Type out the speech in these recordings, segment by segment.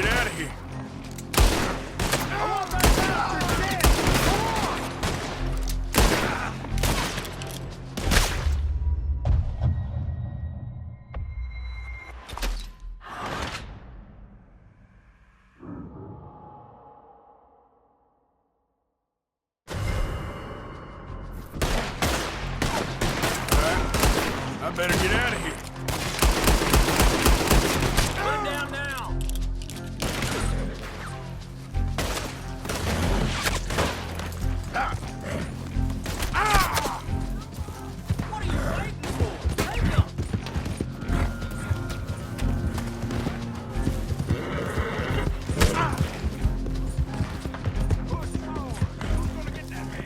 get out of here. I want that bastard dead! I better get out of here. Put him down now! What are you waiting for? Take him! Push forward! Who's gonna get that man?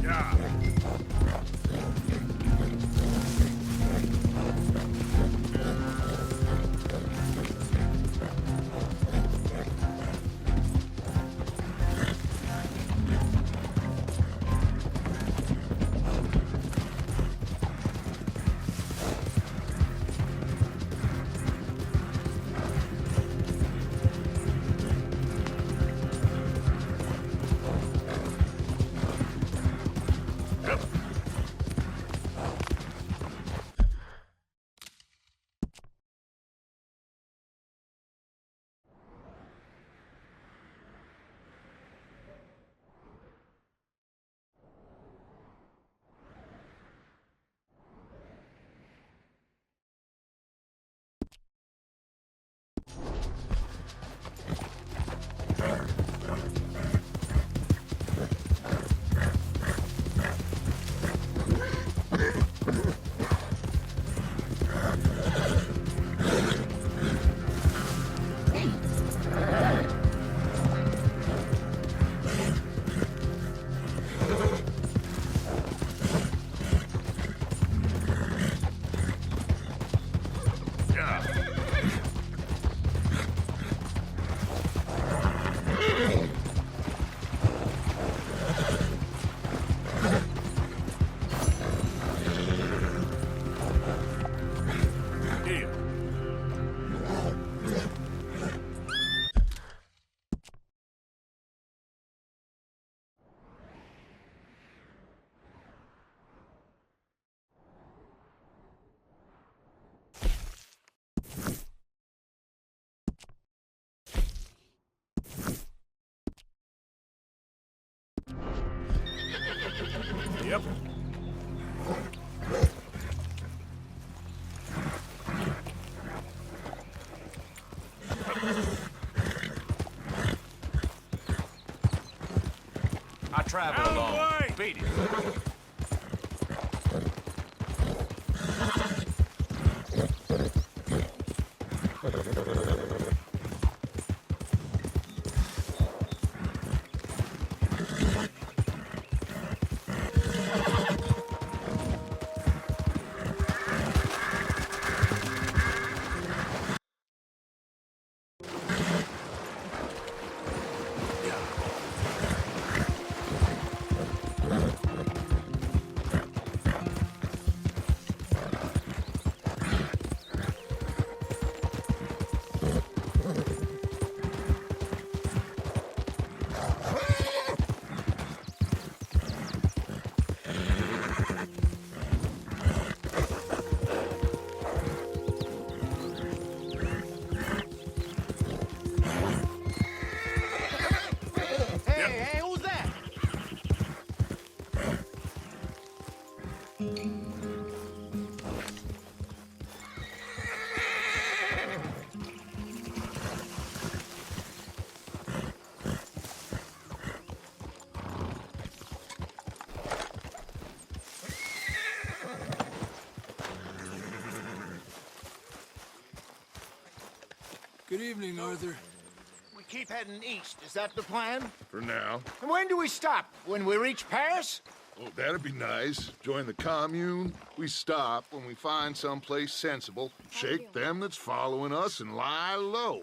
Yeah. Yep. I travel Out of the alone. way! Beat it. Hey, who's that? Good evening, Arthur. We keep heading east. Is that the plan? For now. And when do we stop? When we reach Paris? Oh, that'd be nice. Join the commune. We stop when we find someplace sensible, shake them that's following us, and lie low.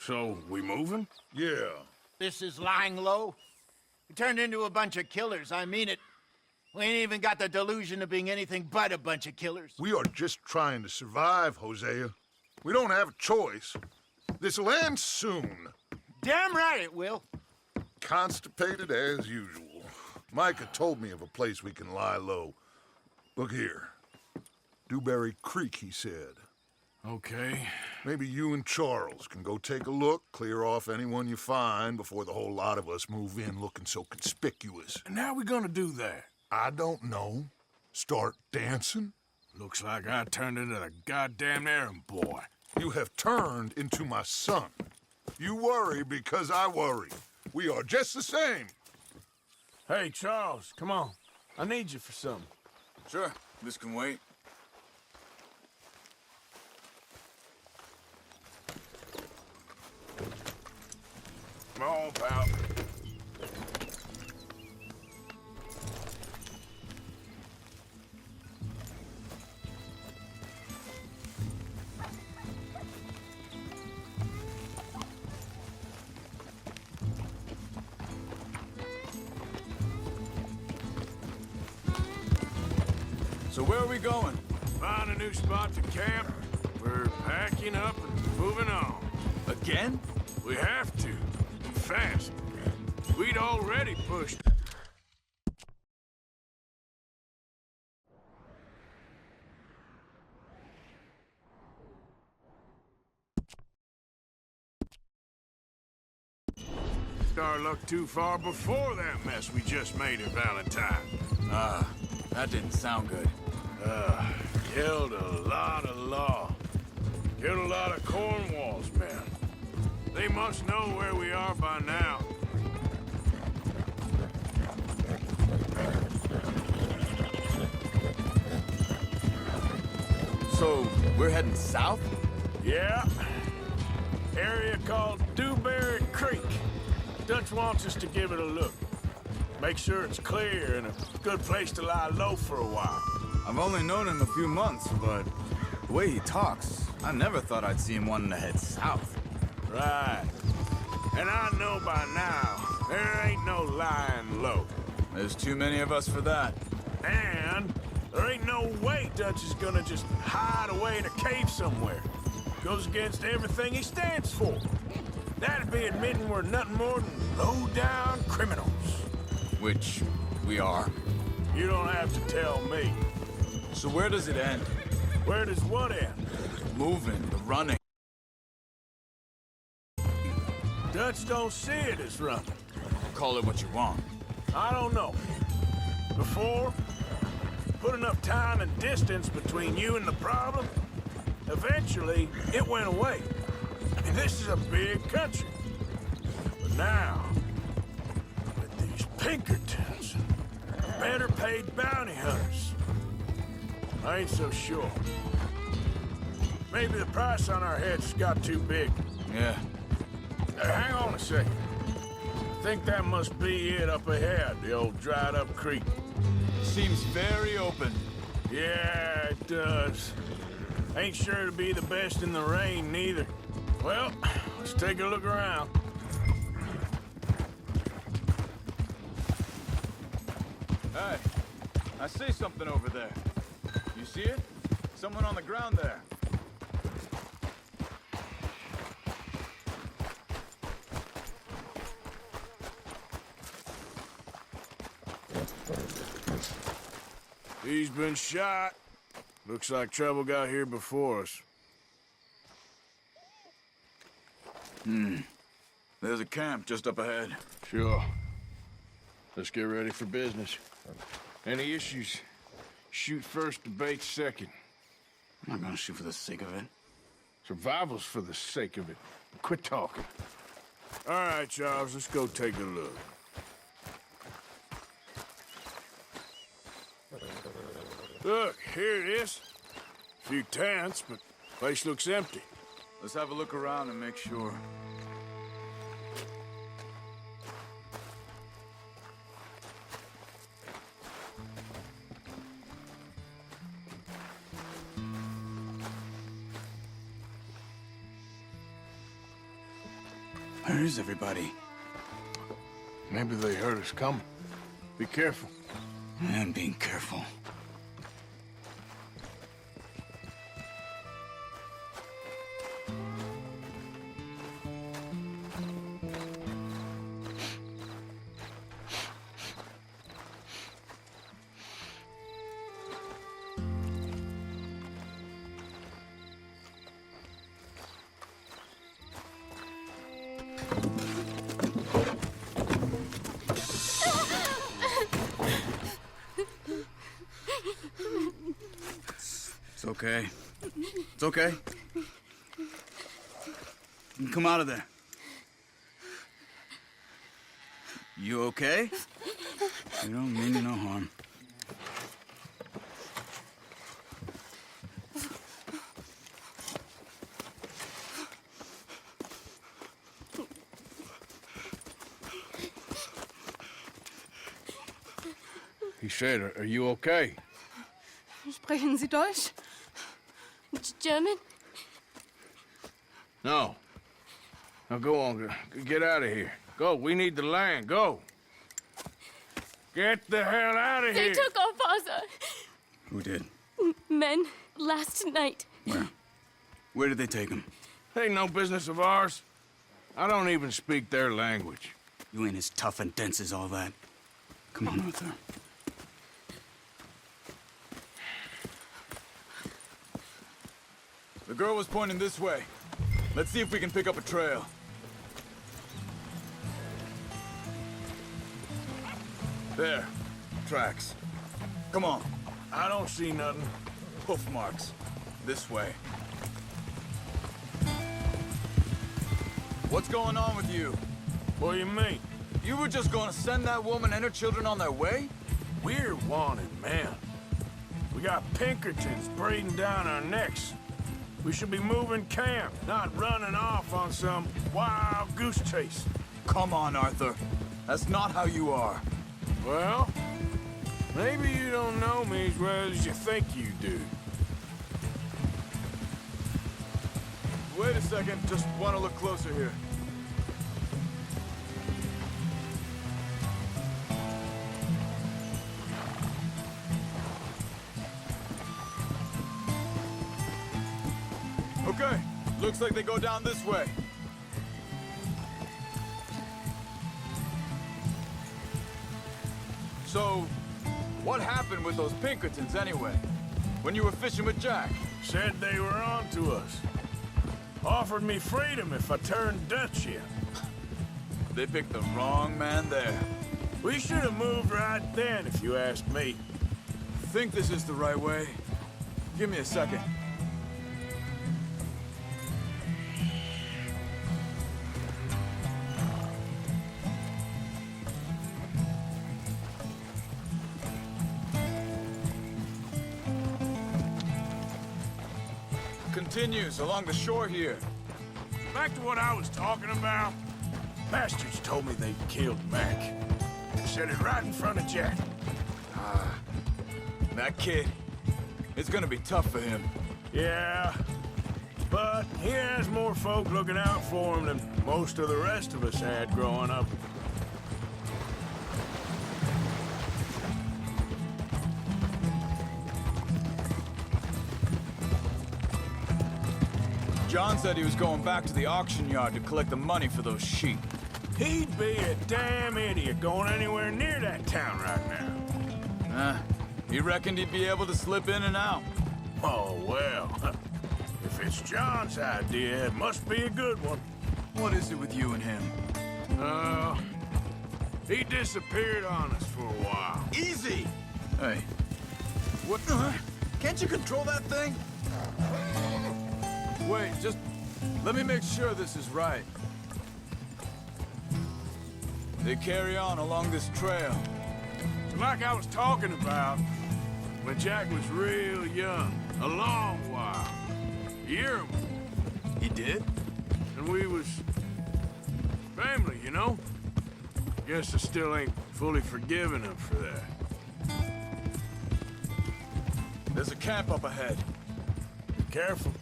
So, we moving? Yeah. This is lying low. We turned into a bunch of killers, I mean it. We ain't even got the delusion of being anything but a bunch of killers. We are just trying to survive, Hosea. We don't have a choice. This'll end soon. Damn right it will. Constipated as usual. Micah told me of a place we can lie low. Look here. Dewberry Creek, he said. Okay. Maybe you and Charles can go take a look, clear off anyone you find before the whole lot of us move in looking so conspicuous. And how we gonna do that? I don't know. Start dancing? Looks like I turned into the goddamn errand boy. You have turned into my son. You worry because I worry. We are just the same. Hey, Charles, come on. I need you for something. Sure, this can wait. Come on, pal. So where are we going? Find a new spot to camp. We're packing up and moving on. Again? We have to. Fast. We'd already pushed. Our luck too far before that mess we just made in Valentine. That didn't sound good. Killed a lot of law. Killed a lot of Cornwall's men. They must know where we are by now. So, we're heading south? Yeah. Area called Dewberry Creek. Dutch wants us to give it a look. Make sure it's clear and a good place to lie low for a while. I've only known him a few months, but the way he talks, I never thought I'd see him wanting to head south. Right. And I know by now, there ain't no lying low. There's too many of us for that. And there ain't no way Dutch is gonna just hide away in a cave somewhere. Goes against everything he stands for. That'd be admitting we're nothing more than low-down criminals. Which we are. You don't have to tell me. So where does it end? Where does what end? Moving, the running. Dutch don't see it as running. Call it what you want. I don't know. Before, put enough time and distance between you and the problem, eventually it went away. I mean, this is a big country. But now, with these Pinkertons, better paid bounty hunters, I ain't so sure. Maybe the price on our heads got too big. Yeah. Hang on a second. I think that must be it up ahead, the old dried-up creek. Seems very open. Yeah, it does. Ain't sure to be the best in the rain, neither. Well, let's take a look around. Hey, I see something over there. You see it? Someone on the ground there. He's been shot. Looks like trouble got here before us. There's a camp just up ahead. Sure. Let's get ready for business. Any issues? Shoot first, debate second. I'm not gonna shoot for the sake of it. Survival's for the sake of it. Quit talking. All right, Charles, let's go take a look. Look, here it is. A few tents, but place looks empty. Let's have a look around and make sure. Where is everybody? Maybe they heard us coming. Be careful. I am being careful. It's okay. It's okay. You can come out of there. You okay? You don't mean you no harm. He said, are you okay? Sprechen Sie Deutsch? German? No. Now go on. Get out of here. Go. We need the land. Go. Get the hell out of They here. took our father. Who did? Men, last night. Where? Where did they take him? Ain't no business of ours. I don't even speak their language. You ain't as tough and dense as all that. Come on, Arthur. The girl was pointing this way. Let's see if we can pick up a trail. There. Tracks. Come on. I don't see nothing. Hoof marks. This way. What's going on with you? What do you mean? You were just gonna send that woman and her children on their way? We're wanted, man. We got Pinkertons breathing down our necks. We should be moving camp, not running off on some wild goose chase. Come on, Arthur. That's not how you are. Well, maybe you don't know me as well as you think you do. Wait a second. Just want to look closer here. Okay, looks like they go down this way. So, what happened with those Pinkertons anyway? When you were fishing with Jack? Said they were on to us. Offered me freedom if I turned Dutch in. They picked the wrong man there. We should have moved right then, if you ask me. Think this is the right way? Give me a second. Continues along the shore here. Back to what I was talking about. Bastards told me they'd killed Mac. Said it right in front of Jack. That kid, it's gonna be tough for him. Yeah, but he has more folk looking out for him than most of the rest of us had growing up. John said he was going back to the auction yard to collect the money for those sheep. He'd be a damn idiot going anywhere near that town right now. He reckoned he'd be able to slip in and out. Oh, well. If it's John's idea, it must be a good one. What is it with you and him? He disappeared on us for a while. Easy! Hey. What? Can't you control that thing? Wait, just let me make sure this is right. They carry on along this trail. Like I was talking about, when Jack was real young, a long while. A year or more. He did? And we was family, you know? Guess I still ain't fully forgiven him for that. There's a camp up ahead. Be careful.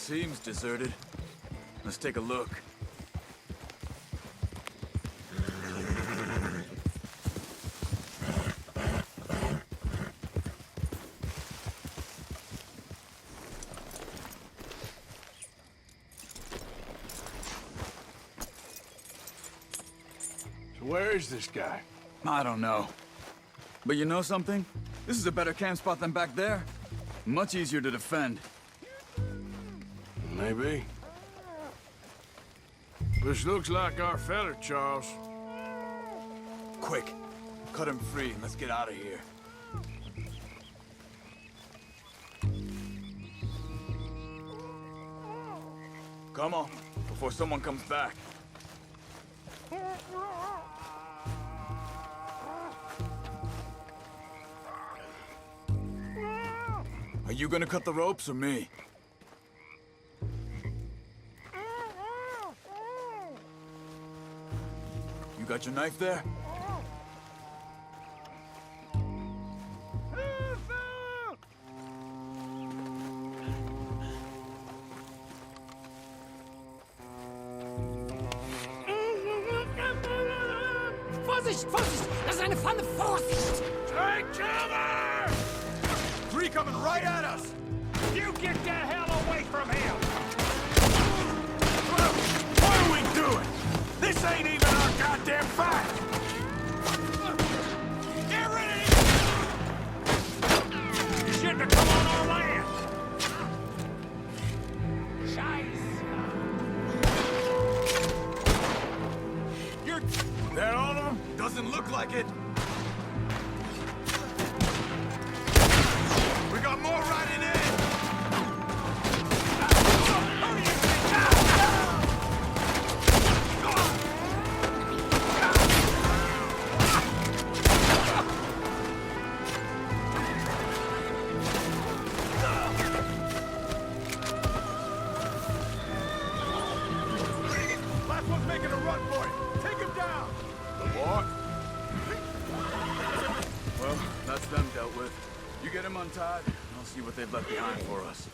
Seems deserted. Let's take a look. So where is this guy? I don't know. But you know something? This is a better camp spot than back there. Much easier to defend. Maybe. This looks like our fella, Charles. Quick, cut him free and let's get out of here. Come on, before someone comes back. Are you gonna cut the ropes or me? You got your knife there? Vorsicht, Vorsicht! Das ist eine Pfanne! Vorsicht! Take cover! Three coming right at us! You get the hell away from him! What are we doing? This ain't even our goddamn fight! Get ready! You shouldn't have come on our land! Scheiße! You're... That all of them? Doesn't look like it! We got more riding in! Last one's making a run for it! Take him down! What? Well, that's them dealt with. You get him untied, and I'll see what they've left behind for us.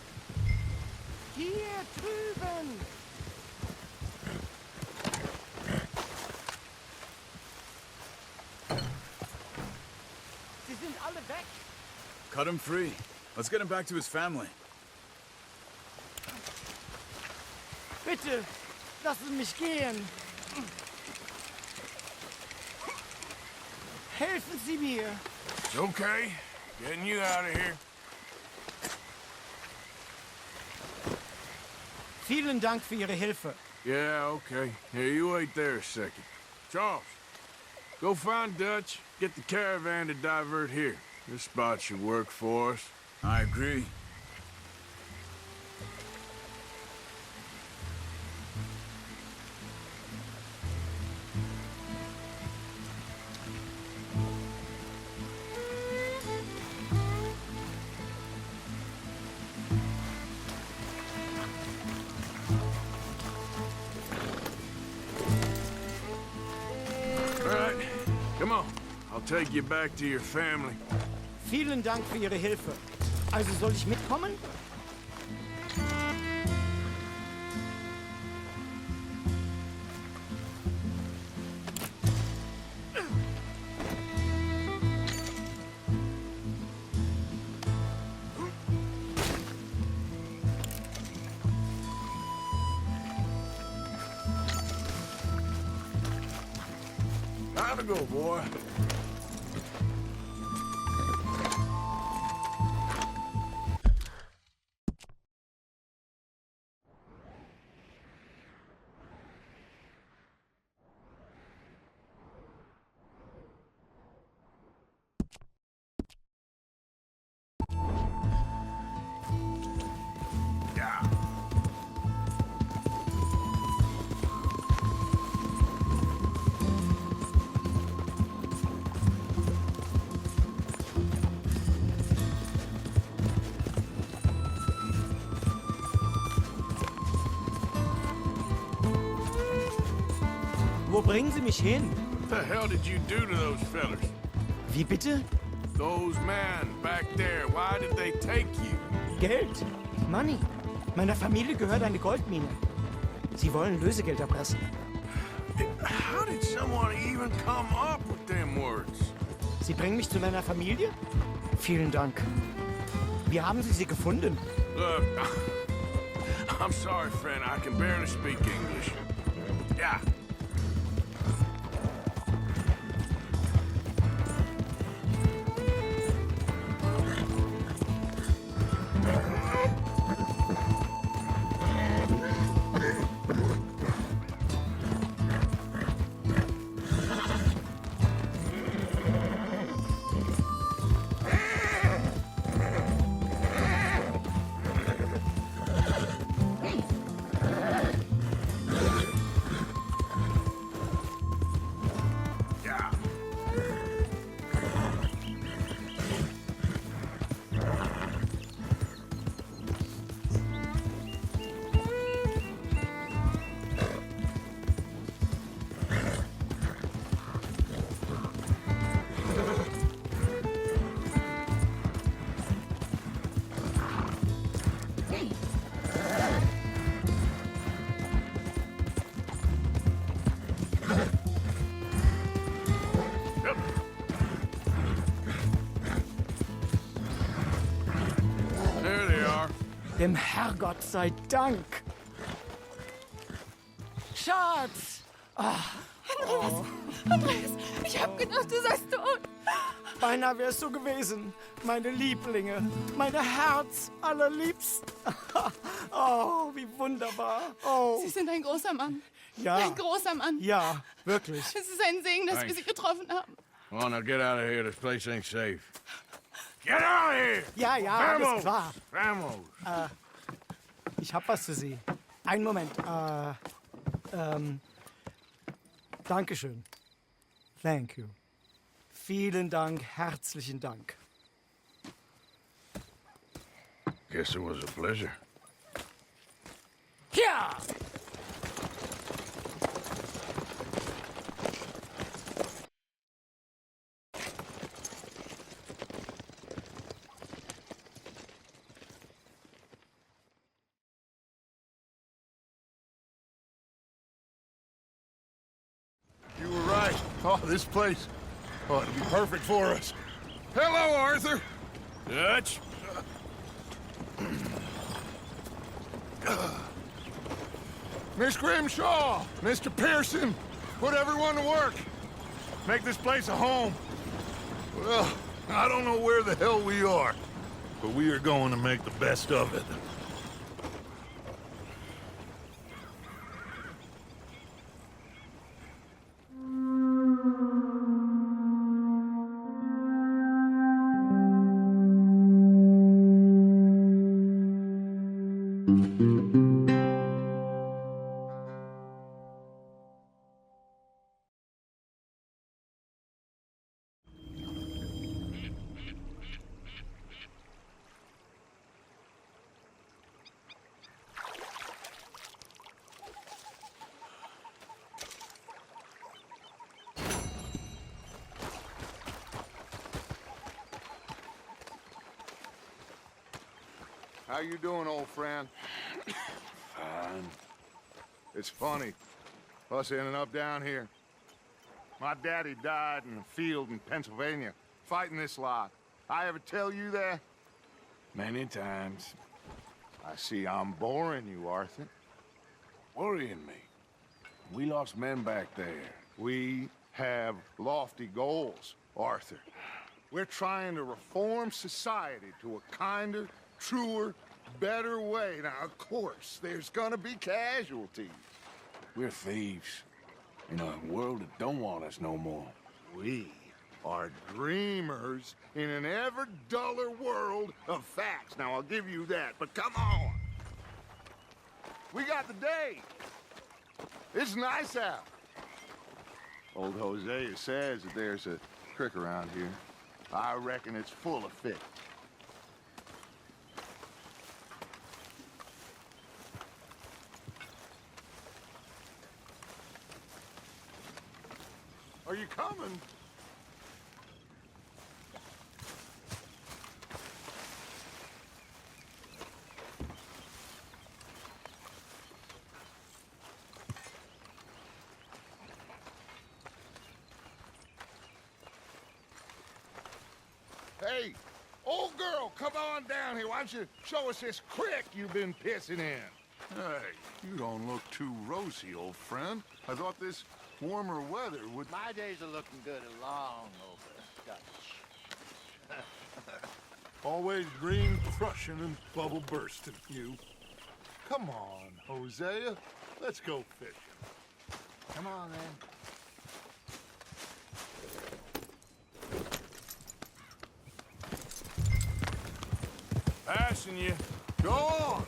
Hier drüben! Sie sind alle weg! Cut him free. Let's get him back to his family. Bitte, lassen mich gehen! Helfen Sie mir! It's okay. Getting you out of here. Vielen Dank für Ihre Hilfe. Yeah, okay. Here, you wait there a second. Charles, go find Dutch, get the caravan to divert here. This spot should work for us. I agree. All right, come on. I'll take you back to your family. Vielen Dank für Ihre Hilfe. Also soll ich mitkommen? Time to go, boy. Yeah. Wo bringen Sie mich hin? What the hell did you do to those fellas? Wie bitte? Those men back there, why did they take you? Geld. Money. Meiner Familie gehört eine Goldmine. Sie wollen Lösegeld erpressen. How did someone even come up with them words? Sie bringen mich zu meiner Familie? Vielen Dank. Wie haben Sie sie gefunden? Look, I'm sorry, friend. I can barely speak English. Yeah. There they are. Dem Herrgott sei Dank. Schatz! Andreas, ich hab gedacht, du seist tot. Beinahe wär's so gewesen. Meine Lieblinge, meine Herz allerliebsten. Oh, wie wunderbar. Oh, Sie sind ein großer Mann. ja. Ein großer Mann. Ja, wirklich. Es ist ein Segen, dass wir Sie getroffen haben. Well, now get out of here. This place ain't safe. Get out of here! Ja, ja, alles klar. Vamos! Ich hab was für Sie. Einen Moment. Dankeschön. Thank you. Vielen Dank, herzlichen Dank. Guess it was a pleasure. Ja! You were right. Oh, this place. Oh, it'll be perfect for us. Hello, Arthur. Dutch? Miss Grimshaw, Mr. Pearson, put everyone to work. Make this place a home. Well, I don't know where the hell we are, but we are going to make the best of it. How you doing, old friend? Fine. It's funny, us ending up down here. My daddy died in a field in Pennsylvania, fighting this lot. I ever tell you that? Many times. I see I'm boring you, Arthur. Worrying me. We lost men back there. We have lofty goals, Arthur. We're trying to reform society to a kinder, truer, better way. Now, of course, there's gonna be casualties. We're thieves. In a world that don't want us no more. We are dreamers in an ever duller world of facts. Now, I'll give you that, but come on. We got the day. It's nice out. Old Hosea says that there's a creek around here. I reckon it's full of fish. Are you coming? Hey, old girl, come on down here. Why don't you show us this creek you've been pissing in? Hey, you don't look too rosy, old friend. I thought this warmer weather would... My days are looking good along over Dutch. Always green crushing and bubble bursting, you. Come on, Hosea. Let's go fishing. Come on, then. Passing you. Go on!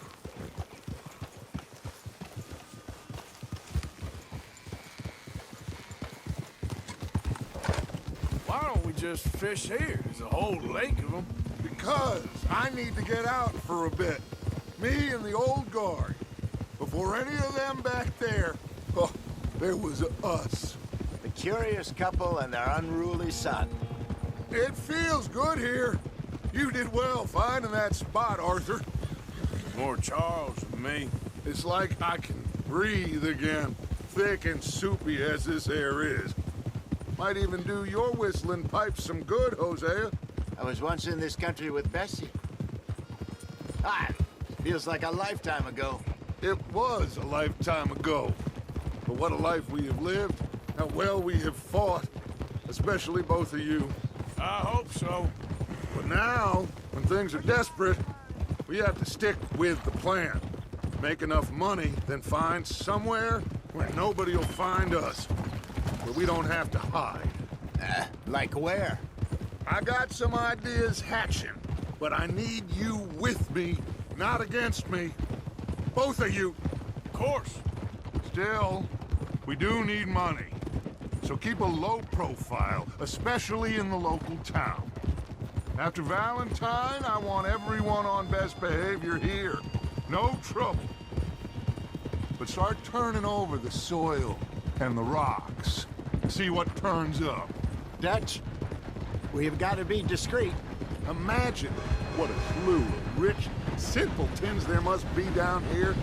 Why don't we just fish here? There's a whole lake of them. Because I need to get out for a bit. Me and the old guard. Before any of them back there, oh, there was us. The curious couple and their unruly son. It feels good here. You did well finding that spot, Arthur. More Charles than me. It's like I can breathe again, thick and soupy as this air is. Might even do your whistling pipes some good, Hosea. I was once in this country with Bessie. Feels like a lifetime ago. It was a lifetime ago. But what a life we have lived. How well we have fought. Especially both of you. I hope so. But now, when things are desperate, we have to stick with the plan. Make enough money, then find somewhere where nobody will find us. Where we don't have to hide. Like where? I got some ideas hatching, but I need you with me, not against me. Both of you. Of course. Still, we do need money. So keep a low profile, especially in the local town. After Valentine, I want everyone on best behavior here. No trouble. But start turning over the soil and the rocks. See what turns up. Dutch, we've got to be discreet. Imagine what a slew of rich simpletons there must be down here.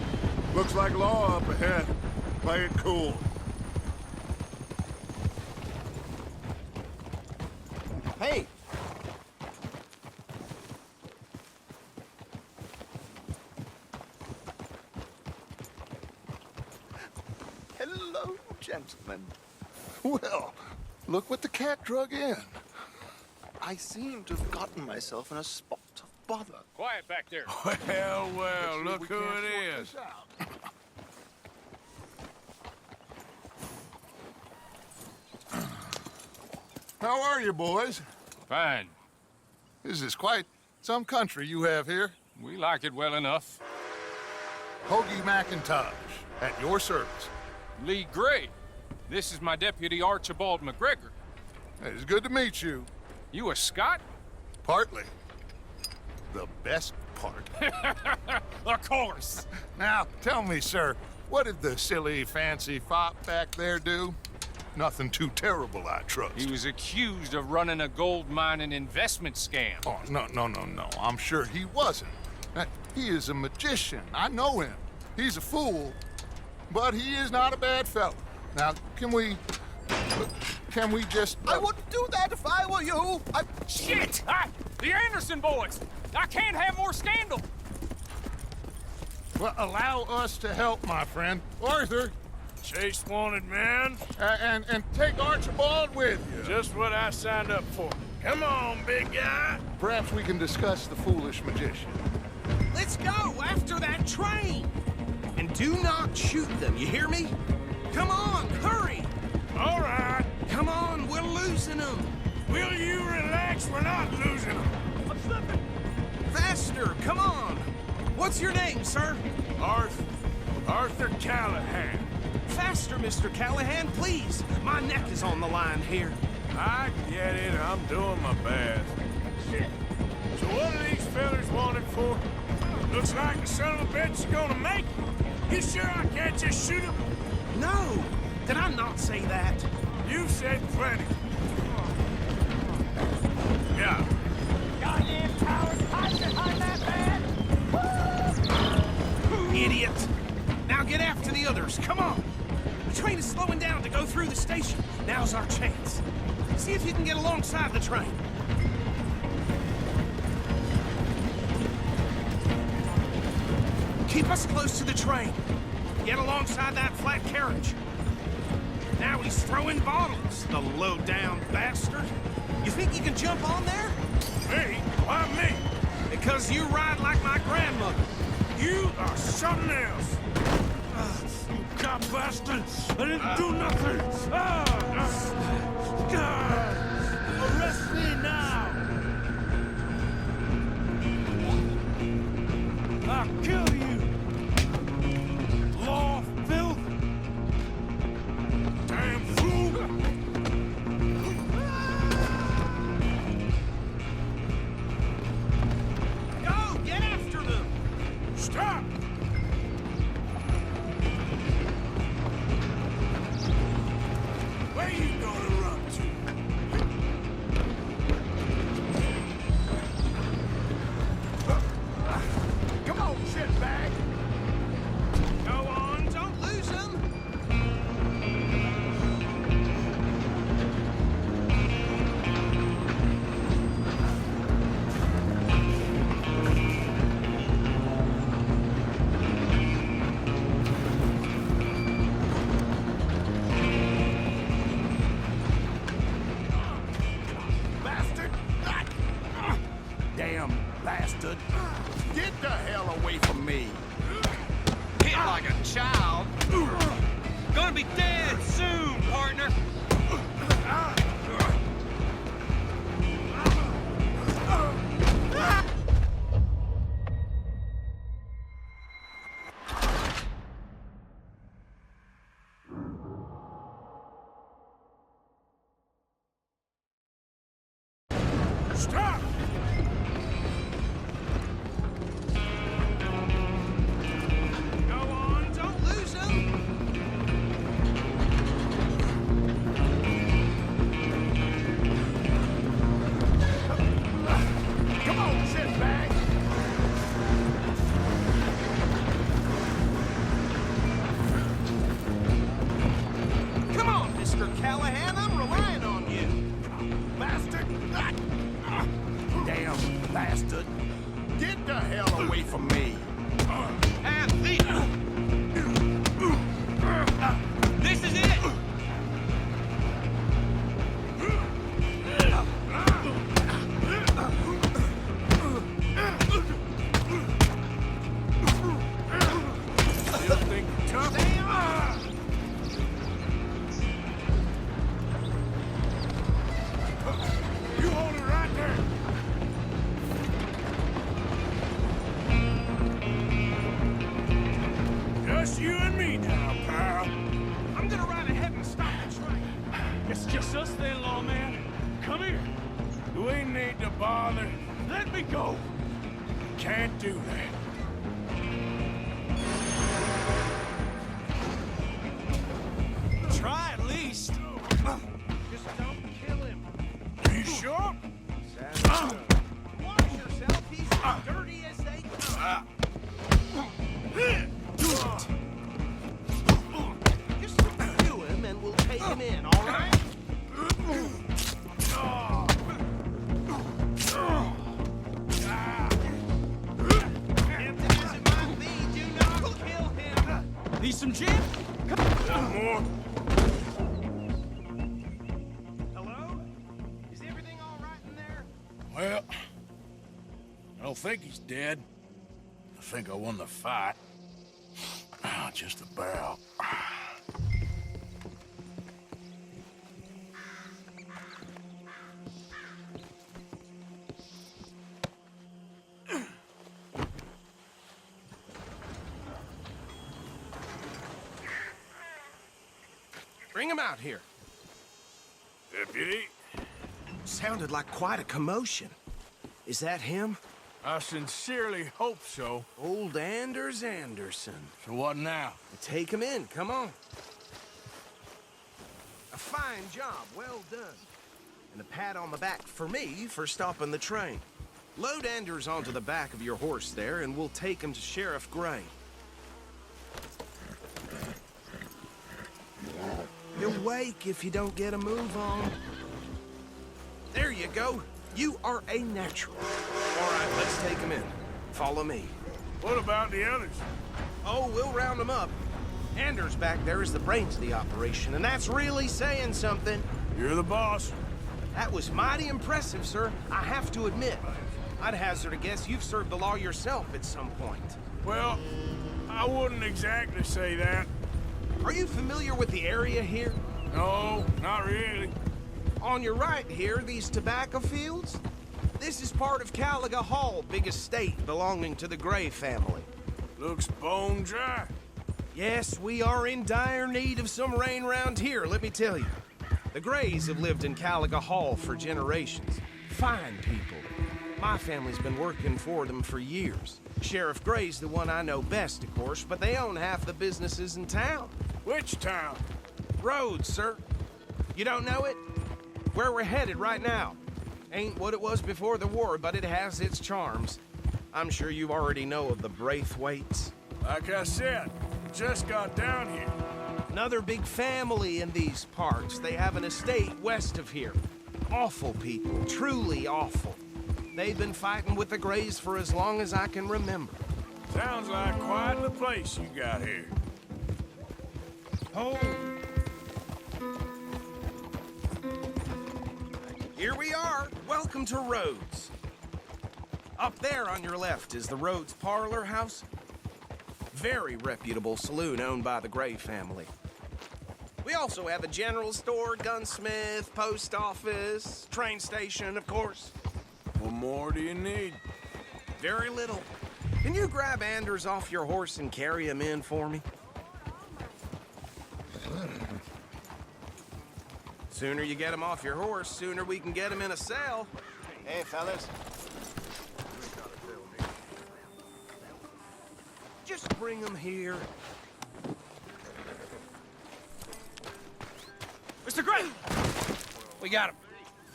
Looks like law up ahead. Play it cool. Hey! Hello, gentlemen. Well, look what the cat drug in. I seem to have gotten myself in a spot of bother. Quiet back there. Well, look who it is. How are you, boys? Fine. This is quite some country you have here. We like it well enough. Hoagie McIntosh, at your service. Lee Gray. This is my deputy Archibald McGregor. It's good to meet you. You a Scot? Partly. The best part. Of course. Now, tell me, sir, what did the silly, fancy fop back there do? Nothing too terrible, I trust. He was accused of running a gold mining investment scam. Oh, no. I'm sure he wasn't. He is a magician. I know him. He's a fool, but he is not a bad fellow. Now, can we just... I wouldn't do that if I were you. Shit! The Anderson boys! I can't have more scandal! Well, allow us to help, my friend. Arthur, Chase wanted man. and take Archibald with you. Just what I signed up for. Come on, big guy. Perhaps we can discuss the foolish magician. Let's go after that train! And do not shoot them, you hear me? Come on, hurry! All right. Come on, we're losing them! Will you relax? We're not losing them. I'm slipping! Faster, come on! What's your name, sir? Arthur Callahan. Faster, Mr. Callahan, please! My neck is on the line here. I get it. I'm doing my best. Shit! So what are these fellers wanted for? Looks like the son of a bitch is gonna make it. You sure I can't just shoot him? No! Did I not say that? You said plenty. Yeah. Goddamn cowards, hide behind that man! Idiot! Now get after the others, come on! The train is slowing down to go through the station. Now's our chance. See if you can get alongside the train. Keep us close to the train. Get alongside that flat carriage. Now he's throwing bottles, the low-down bastard. You think you can jump on there? Me? Why me? Because you ride like my grandmother. You are something else. You cop bastard! I didn't do nothing! God! Arrest me now! I'll kill you! Law, filth! Damn fool! Go, get after them! Stop! Where you gonna run to? Come on, shitbag! Go on, don't lose them! Bastard! Damn bastard! Get the hell away from me! Hit like a child. Gonna be dead soon, partner. Stop! Go on, don't lose them. Come on, shitbag! Come on, Mr. Callahan, I'm relying on you. Bastard! Damn bastard! Get the hell away from me! And this is it. Still think you're tough? Stay on. You hold it right there! Just you and me now, pal. I'm gonna ride ahead and stop the train. It's just us then, lawman. Come here. We need to bother. Let me go. Can't do that. Try at least. Just don't kill him. Are you sure? Watch yourself. He's as dirty as they come. Just subdue him and we'll take him in, all right? Tempted as it might be, do not kill him. Need some gin? One more. Hello? Is everything all right in there? Well, I don't think he's dead. I think I won the fight. Just about. Bring him out here. Deputy, Sounded like quite a commotion. Is that him? I sincerely hope so. Old Anders Anderson. So what now? Take him in, come on. A fine job, well done. And a pat on the back for me for stopping the train. Load Anders onto the back of your horse there, and we'll take him to Sheriff Gray. He'll wake if you don't get a move on. There you go. You are a natural. All right, let's take him in. Follow me. What about the others? Oh, we'll round them up. Anders back there is the brains of the operation, and that's really saying something. You're the boss. That was mighty impressive, sir. I have to admit. I'd hazard a guess you've served the law yourself at some point. Well, I wouldn't exactly say that. Are you familiar with the area here? No, not really. On your right here, these tobacco fields? This is part of Caliga Hall, big estate belonging to the Gray family. Looks bone dry. Yes, we are in dire need of some rain round here, let me tell you. The Grays have lived in Caliga Hall for generations. Fine people. My family's been working for them for years. Sheriff Gray's the one I know best, of course, but they own half the businesses in town. Which town? Rhodes, sir. You don't know it? Where we're headed right now. Ain't what it was before the war, but it has its charms. I'm sure you already know of the Braithwaites. Like I said, just got down here. Another big family in these parts. They have an estate west of here. Awful people, truly awful. They've been fighting with the Grays for as long as I can remember. Sounds like quite the place you got here. Oh. Here we are. Welcome to Rhodes. Up there on your left is the Rhodes Parlor House. Very reputable saloon owned by the Gray family. We also have a general store, gunsmith, post office, train station, of course. What more do you need? Very little. Can you grab Anders off your horse and carry him in for me? Sooner you get him off your horse, sooner we can get him in a cell. Hey, fellas. Just bring him here. Mr. Gray! We got him.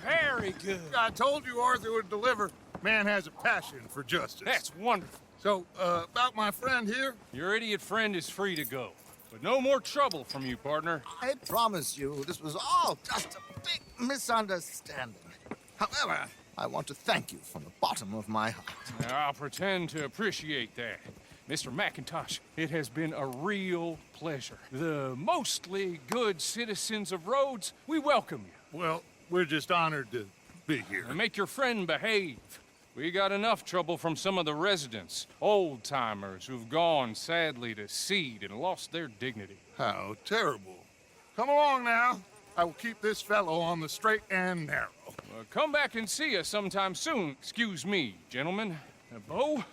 Very good. I told you Arthur would deliver. Man has a passion for justice. That's wonderful. So, about my friend here? Your idiot friend is free to go. But no more trouble from you, partner. I promise you, this was all just a big misunderstanding. However, I want to thank you from the bottom of my heart. Now, I'll pretend to appreciate that. Mr. McIntosh, it has been a real pleasure. The mostly good citizens of Rhodes, we welcome you. Well, we're just honored to be here. And make your friend behave. We got enough trouble from some of the residents, old-timers who've gone, sadly, to seed and lost their dignity. How terrible. Come along now. I will keep this fellow on the straight and narrow. Come back and see us sometime soon. Excuse me, gentlemen. Bo,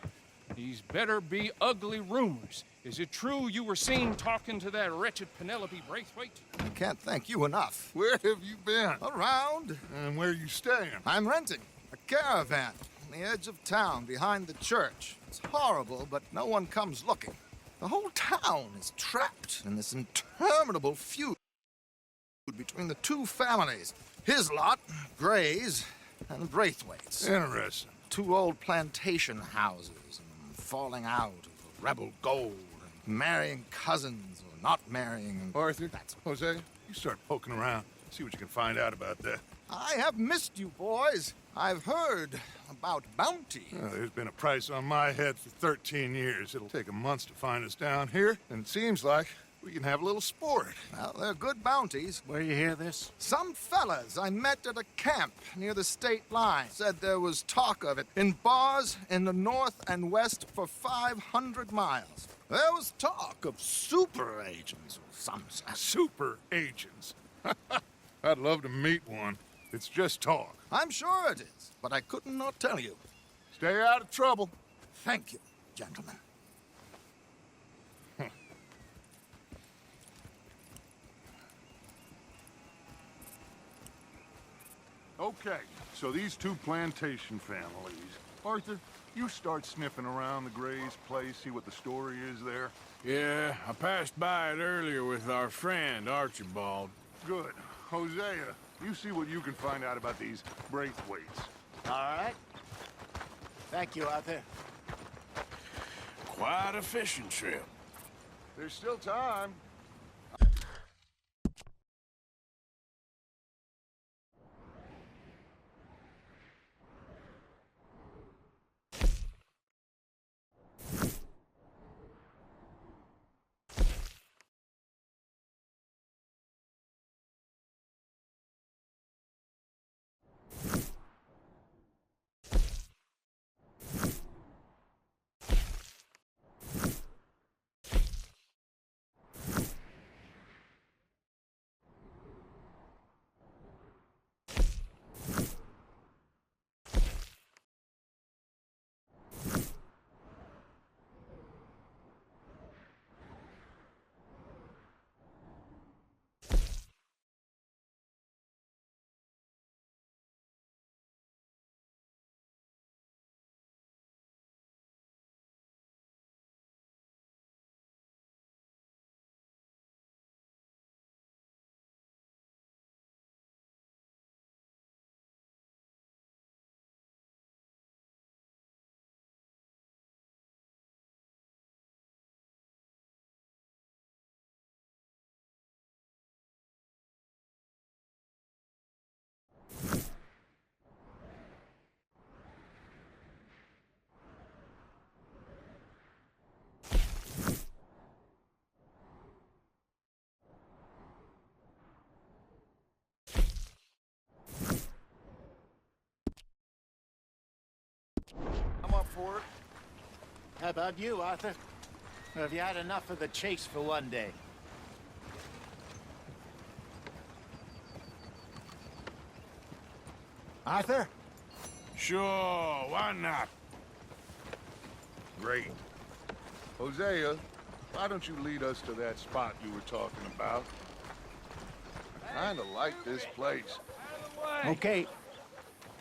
these better be ugly rumors. Is it true you were seen talking to that wretched Penelope Braithwaite? I can't thank you enough. Where have you been? Around. And where are you staying? I'm renting a caravan on the edge of town behind the church. It's horrible, but no one comes looking. The whole town is trapped in this interminable feud between the two families. His lot, Gray's, and Braithwaite's. Interesting. Two old plantation houses, and falling out of rebel gold, and marrying cousins or not marrying. And Arthur, Jose, you start poking around. See what you can find out about that. I have missed you, boys. I've heard about bounty. Well, there's been a price on my head for 13 years. It'll take a month to find us down here, and it seems like we can have a little sport. Well, they're good bounties. Where you hear this? Some fellas I met at a camp near the state line said there was talk of it in bars in the north and west for 500 miles. There was talk of super agents or some such. Super agents. I'd love to meet one. It's just talk. I'm sure it is, but I couldn't not tell you. Stay out of trouble. Thank you, gentlemen. Okay, so these two plantation families. Arthur, you start sniffing around the Gray's place, see what the story is there. Yeah, I passed by it earlier with our friend, Archibald. Good. Hosea, you see what you can find out about these Braithwaites. All right. Thank you, Arthur. Quite a fishing trip. There's still time. How about you, Arthur? Or have you had enough of the chase for one day? Arthur? Sure, why not? Great. Hosea, why don't you lead us to that spot you were talking about? I kinda like this place. Okay.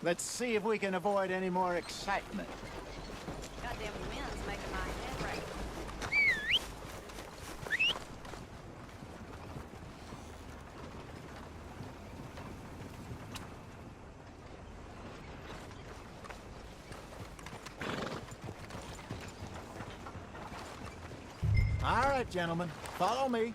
Let's see if we can avoid any more excitement. Goddamn wind's making my head right. All right, gentlemen. Follow me.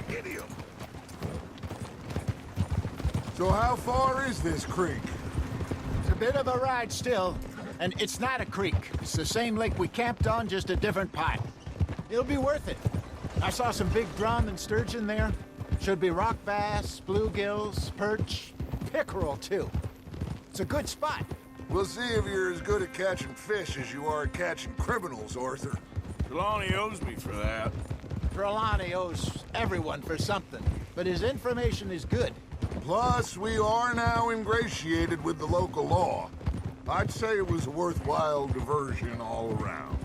Idiot! So how far is this creek? It's a bit of a ride still, and it's not a creek. It's the same lake we camped on, just a different part. It'll be worth it. I saw some big drum and sturgeon there. Should be rock bass, bluegills, perch, pickerel, too. It's a good spot. We'll see if you're as good at catching fish as you are at catching criminals, Arthur. Trelawney owes me for that. Trelawney owes everyone for something, but his information is good. Plus, we are now ingratiated with the local law. I'd say it was a worthwhile diversion all around.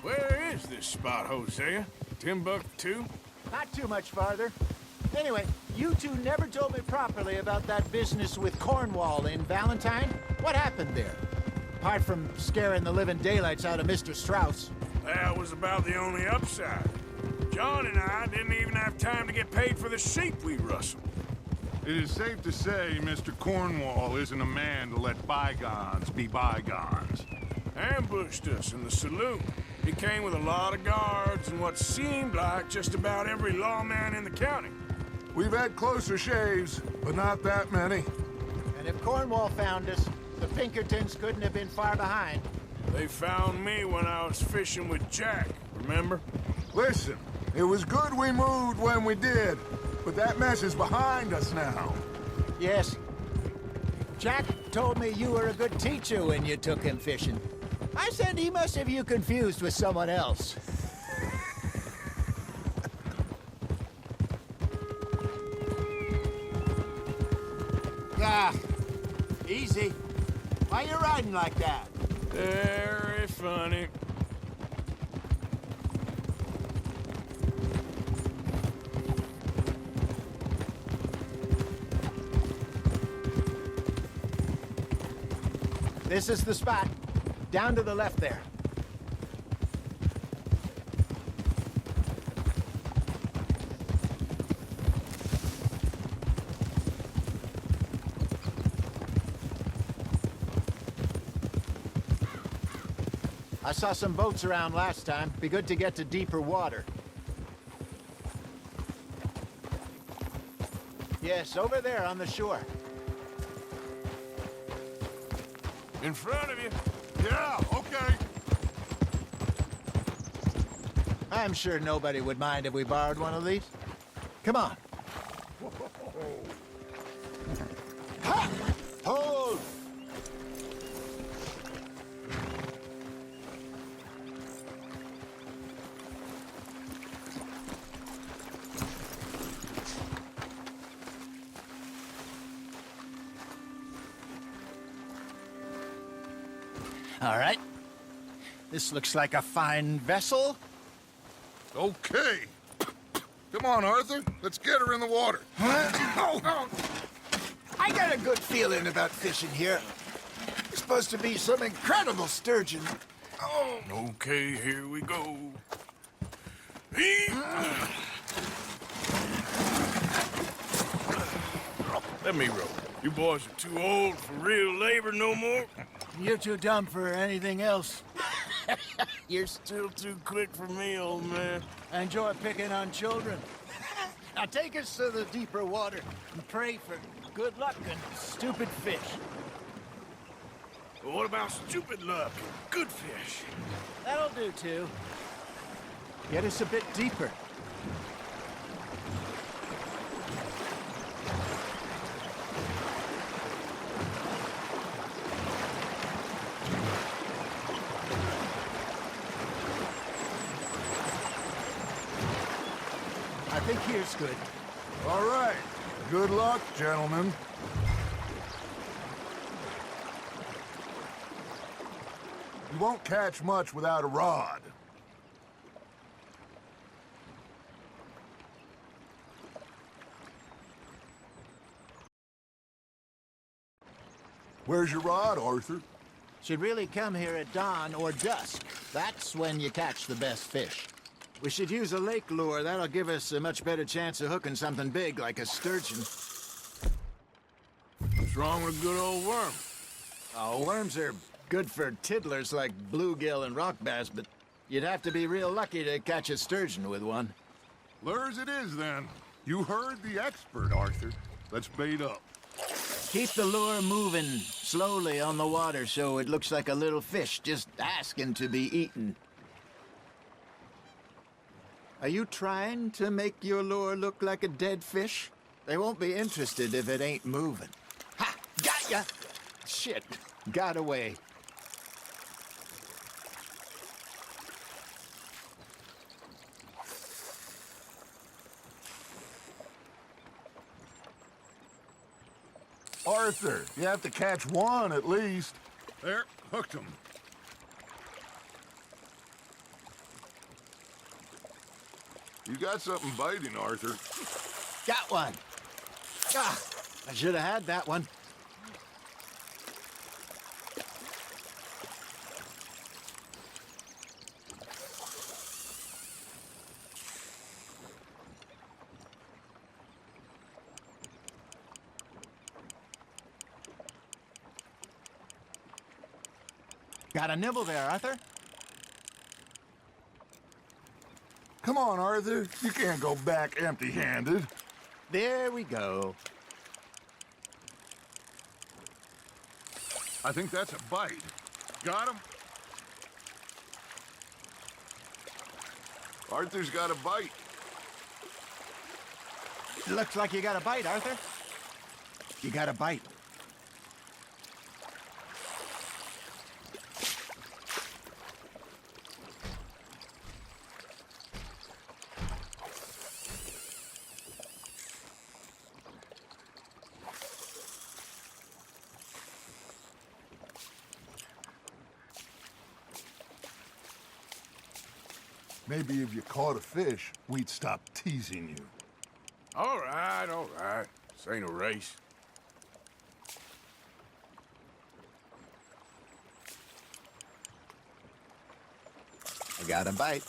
Where is this spot, Hosea? Timbuktu? Not too much farther. Anyway, you two never told me properly about that business with Cornwall in Valentine. What happened there? Apart from scaring the living daylights out of Mr. Strauss. That was about the only upside. John and I didn't even have time to get paid for the sheep we rustled. It is safe to say Mr. Cornwall isn't a man to let bygones be bygones. Ambushed us in the saloon. He came with a lot of guards and what seemed like just about every lawman in the county. We've had closer shaves, but not that many. And if Cornwall found us, the Pinkertons couldn't have been far behind. They found me when I was fishing with Jack, remember? Listen, it was good we moved when we did, but that mess is behind us now. Yes. Jack told me you were a good teacher when you took him fishing. I said he must have you confused with someone else. Ah, easy. Why you riding like that? Very funny. This is the spot. Down to the left there. I saw some boats around last time. Be good to get to deeper water. Yes, over there on the shore. In front of you. Yeah, okay. I'm sure nobody would mind if we borrowed one of these. Come on. Ha! Hold! All right. This looks like a fine vessel. Okay. Come on, Arthur. Let's get her in the water. I got a good feeling about fishing here. There's supposed to be some incredible sturgeon. Oh. Okay, here we go. Let me row. You boys are too old for real labor no more. You're too dumb for anything else. You're still too quick for me, old man. I enjoy picking on children. Now take us to the deeper water and pray for good luck and stupid fish. But what about stupid luck? Good fish. That'll do, too. Get us a bit deeper. I think here's good. All right. Good luck, gentlemen. You won't catch much without a rod. Where's your rod, Arthur? Should really come here at dawn or dusk. That's when you catch the best fish. We should use a lake lure. That'll give us a much better chance of hooking something big like a sturgeon. What's wrong with a good old worm? Oh, worms are good for tiddlers like bluegill and rock bass, but you'd have to be real lucky to catch a sturgeon with one. Lures it is, then. You heard the expert, Arthur. Let's bait up. Keep the lure moving slowly on the water so it looks like a little fish just asking to be eaten. Are you trying to make your lure look like a dead fish? They won't be interested if it ain't moving. Ha! Got ya! Shit, got away. Arthur, you have to catch one at least. There, hooked him. You got something biting, Arthur. Got one. Ah, I should have had that one. Got a nibble there, Arthur. Come on, Arthur. You can't go back empty-handed. There we go. I think that's a bite. Got him? Arthur's got a bite. Looks like you got a bite, Arthur. You got a bite. Maybe if you caught a fish, we'd stop teasing you. All right, all right. This ain't a race. I got a bite.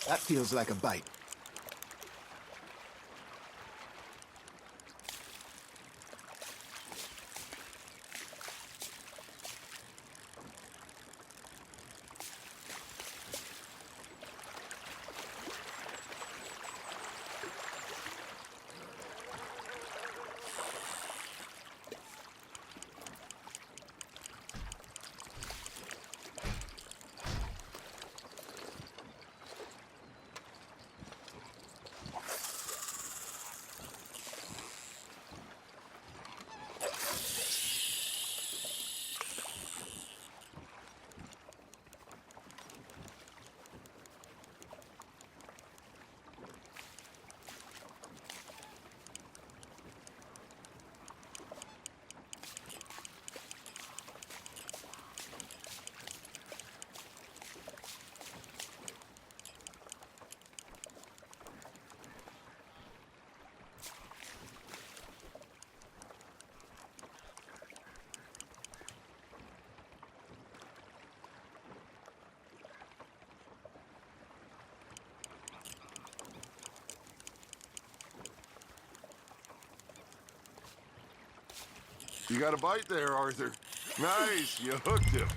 That feels like a bite. You got a bite there, Arthur. Nice, you hooked him.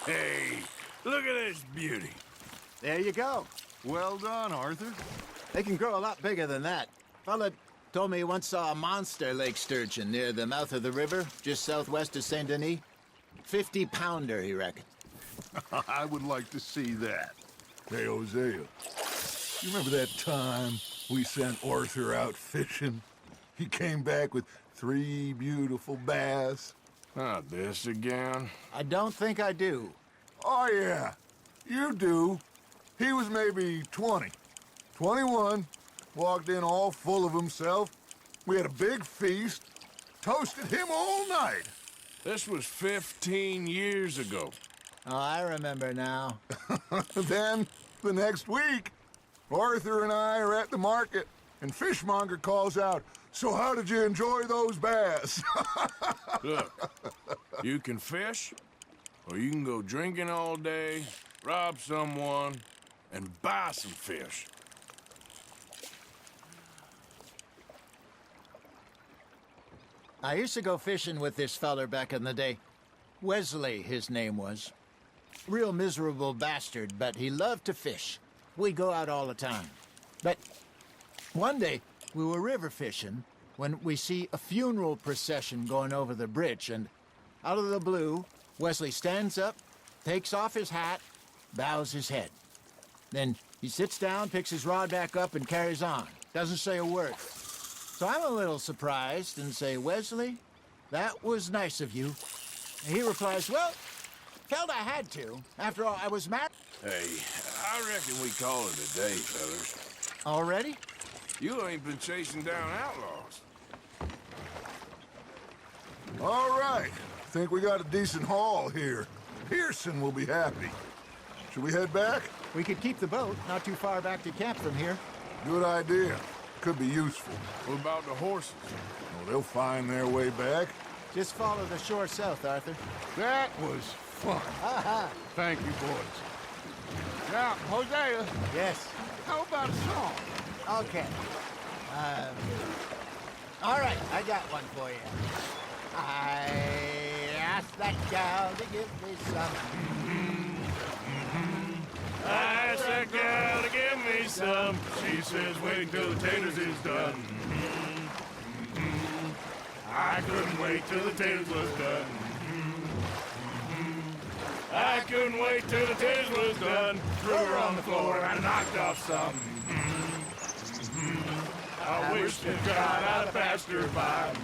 Hey, look at this beauty. There you go. Well done, Arthur. They can grow a lot bigger than that. Fella told me he once saw a monster lake sturgeon near the mouth of the river, just southwest of Saint Denis. 50-pounder, he reckoned. I would like to see that. Hey, Hosea, you remember that time we sent Arthur out fishing? He came back with 3 beautiful bass. Not this again. I don't think I do. Oh, yeah, you do. He was maybe 20, 21, walked in all full of himself. We had a big feast, toasted him all night. This was 15 years ago. Oh, I remember now. Then, the next week, Arthur and I are at the market, and Fishmonger calls out, "So how did you enjoy those bass?" Look, you can fish, or you can go drinking all day, rob someone, and buy some fish. I used to go fishing with this feller back in the day. Wesley, his name was. Real miserable bastard, but he loved to fish. We'd go out all the time. But one day, we were river fishing when we see a funeral procession going over the bridge, and out of the blue, Wesley stands up, takes off his hat, bows his head. Then he sits down, picks his rod back up, and carries on. Doesn't say a word. So I'm a little surprised and say, "Wesley, that was nice of you." And he replies, "Well, felt I had to. After all, I was married." Hey, I reckon we call it a day, fellas. Already? You ain't been chasing down outlaws. All right, think we got a decent haul here. Pearson will be happy. Should we head back? We could keep the boat not too far back to camp from here. Good idea. Could be useful. What about the horses? Well, they'll find their way back. Just follow the shore south, Arthur. That was fun. Thank you, boys. Now, Hosea, Yes. how about a song? Okay. All right, I got one for you. I asked that gal to give me some. I asked that gal to give me some. She says wait till the taters is done. I couldn't wait till the taters was done. I couldn't wait till the taters was done. Threw her on the floor and I knocked off some. I wish to God I'd passed her by.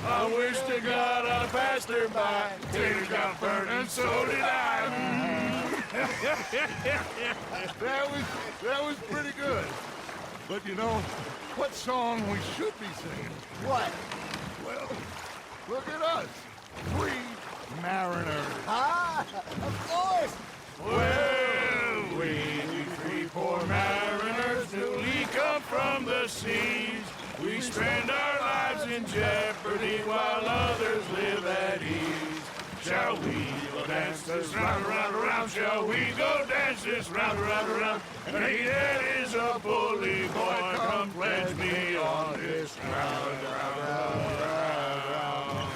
I wish to God I'd passed her by. Taters got burned and so did I. That was pretty good. But you know, what song we should be singing? What? Well, look at us. 3 mariners. Ah, of course. Well, we 3 poor mariners newly come from the seas. We spend our lives in jeopardy while others live at ease. Shall we go dance this round, round, round? Shall we go dance this round, round, round? And he that is a bully boy, come pledge me on this round, round, round, round.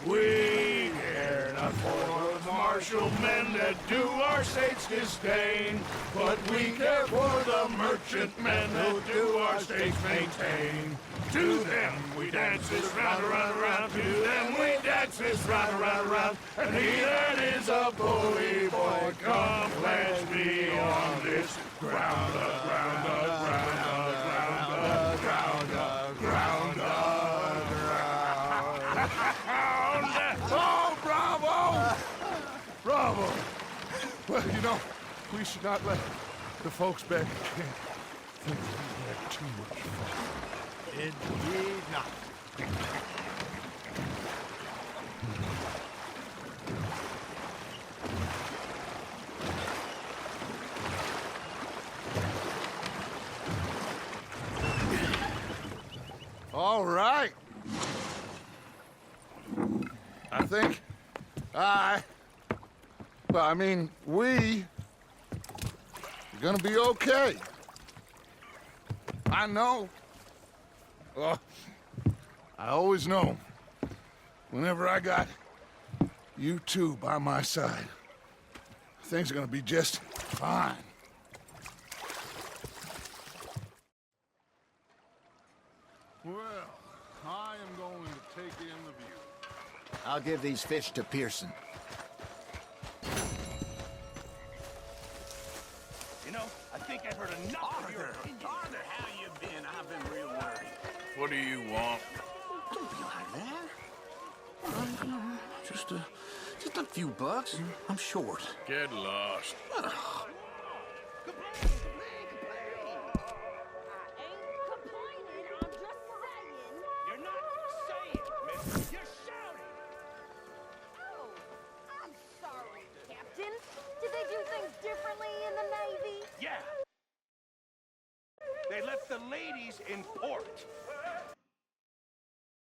We care not for the martial men that do our state's disdain, but we care for the merchant men that do our state's maintain. To them we dance this round, round, round. To them we dance this round, round, round. And he that is a bully boy, come pledge me on this ground, ground, ground, ground, ground, ground, ground. Oh, bravo! Bravo! Well, you know, we should not let the folks back at camp think we had too much fun. Indeed not. All right. I think we are gonna be okay. I know. Oh, I always know. Whenever I got you two by my side, things are gonna be just fine. Well, I am going to take in the view. I'll give these fish to Pearson. You know, I think I've heard enough of your opinion. Arthur, how you been? I've been real worried. What do you want? Don't be like that. Just a few bucks. I'm short. Get lost. You're not saying, miss. You're shouting. Oh, I'm sorry, Captain. Did they do things differently in the Navy? Yeah. They left the ladies in port.